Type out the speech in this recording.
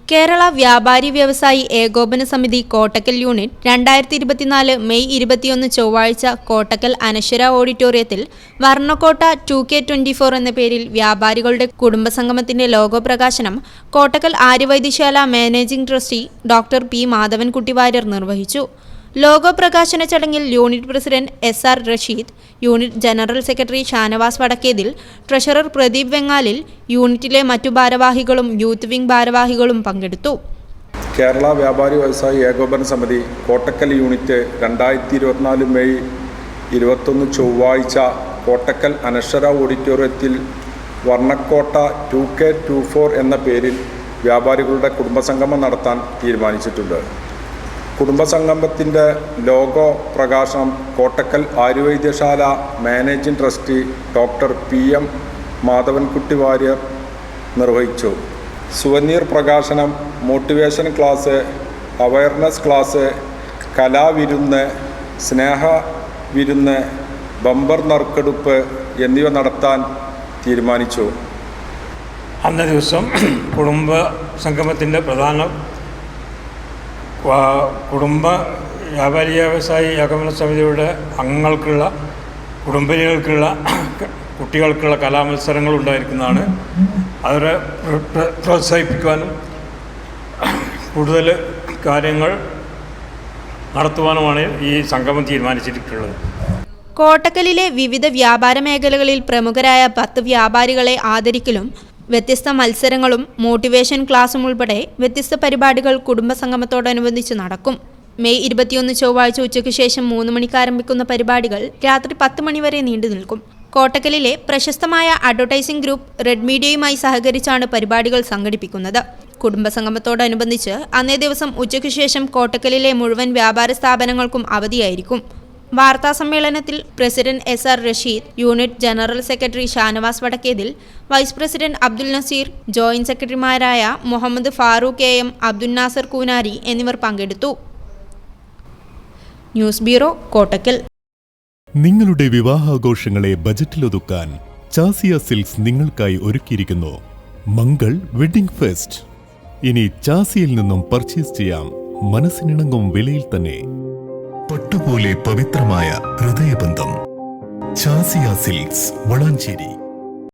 കേരള വ്യാപാരി വ്യവസായി ഏകോപന സമിതി കോട്ടക്കൽ യൂണിറ്റ് 2024 മെയ് 21 ചൊവ്വാഴ്ച കോട്ടക്കൽ അനശ്വര ഓഡിറ്റോറിയത്തിൽ വർണ്ണക്കോട്ട 2K24 എന്ന പേരിൽ വ്യാപാരികളുടെ കുടുംബസംഗമത്തിന്റെ ലോഗോ പ്രകാശനം Kottakkal Aryavaidyasala managing trustee doctor P Madhavankutty Varier നിർവഹിച്ചു. ലോഗോ പ്രകാശന ചടങ്ങിൽ unit president SR Rasheed, unit general secretary Shanavas Vadakkethil, treasurer Pradeep Vengalil, യൂണിറ്റിലെ മറ്റു ഭാരവാഹികളും യൂത്ത് വിംഗ് ഭാരവാഹികളും പങ്കെടുത്തു. കേരള വ്യാപാരി വ്യവസായി ഏകോപന സമിതി കോട്ടക്കൽ യൂണിറ്റ് 2024 മെയ് 21 ചൊവ്വാഴ്ച കോട്ടക്കൽ അനശ്വര ഓഡിറ്റോറിയത്തിൽ വർണ്ണക്കോട്ട 2K24 എന്ന പേരിൽ വ്യാപാരികളുടെ കുടുംബസംഗമം നടത്താൻ തീരുമാനിച്ചിട്ടുണ്ട്. കുടുംബസംഗമത്തിൻ്റെ ലോഗോ പ്രകാശനം Kottakkal Aryavaidyasala managing trustee doctor PM Madhavankutty Varier നിർവഹിച്ചു. സുവനീർ പ്രകാശനം, മോട്ടിവേഷൻ ക്ലാസ്, അവയർനെസ് ക്ലാസ്, കലാവിരുന്ന്, സ്നേഹവിരുന്ന്, ബമ്പർ നറുക്കെടുപ്പ് എന്നിവ നടത്താൻ തീരുമാനിച്ചു. അന്നേ ദിവസം കുടുംബ സംഗമത്തിൻ്റെ പ്രധാന കുടുംബ വ്യാപാരി വ്യവസായി ഏകോപന സമിതിയുടെ അംഗങ്ങൾക്കുള്ള കുടുംബിനികൾക്കുള്ള കുട്ടികൾക്കുള്ള കലാമത്സരങ്ങൾ ഉണ്ടായിരിക്കുന്നതാണ്. അവരെ പ്രോത്സാഹിപ്പിക്കുവാനും കൂടുതൽ കാര്യങ്ങൾ നടത്തുവാനുമാണ് ഈ സംഗമം തീരുമാനിച്ചിട്ടുള്ളത്. കോട്ടക്കലിലെ വിവിധ വ്യാപാര മേഖലകളിൽ പ്രമുഖരായ 10 വ്യാപാരികളെ ആദരിക്കലും വ്യത്യസ്ത മത്സരങ്ങളും മോട്ടിവേഷൻ ക്ലാസും ഉൾപ്പെടെ വ്യത്യസ്ത പരിപാടികൾ കുടുംബസംഗമത്തോടനുബന്ധിച്ച് നടക്കും. മെയ് 21 ചൊവ്വാഴ്ച ഉച്ചയ്ക്ക് ശേഷം 3 മണിക്ക് ആരംഭിക്കുന്ന പരിപാടികൾ രാത്രി 10 മണി വരെ നീണ്ടു നിൽക്കും. കോട്ടക്കലിലെ പ്രശസ്തമായ അഡ്വർടൈസിംഗ് ഗ്രൂപ്പ് റെഡ് മീഡിയയുമായി സഹകരിച്ചാണ് പരിപാടികൾ സംഘടിപ്പിക്കുന്നത്. കുടുംബസംഗമത്തോടനുബന്ധിച്ച് അന്നേ ദിവസം ഉച്ചയ്ക്ക് ശേഷം കോട്ടക്കലിലെ മുഴുവൻ വ്യാപാര സ്ഥാപനങ്ങൾക്കും അവധിയായിരിക്കും. വാർത്താസമ്മേളനത്തിൽ president SR Rasheed, unit general secretary Shanavas Vadakkethil, vice president Abdul Naseer, joint സെക്രട്ടറിമാരായ മുഹമ്മദ് ഫാറൂഖ് AM, അബ്ദുൽ നാസർ കൂനാരി എന്നിവർ പങ്കെടുത്തു. News bureau, Kottakkal. നിങ്ങളുടെ വിവാഹാഘോഷങ്ങളെ ബജറ്റിലൊതുക്കാൻ ചാസിയ സിൽക്സ് നിങ്ങൾക്കായി ഒരുക്കിയിരിക്കുന്നു മംഗൾ വെഡിംഗ് ഫെസ്റ്റ്. ഇനി ചാസിയിൽ നിന്നും പർച്ചേസ് ചെയ്യാം മനസ്സിനിണങ്ങും വിലയിൽ തന്നെ. പട്ടുപോലെ പവിത്രമായ ഹൃദയബന്ധം. ചാസിയ സിൽക്സ്, വളാഞ്ചേരി.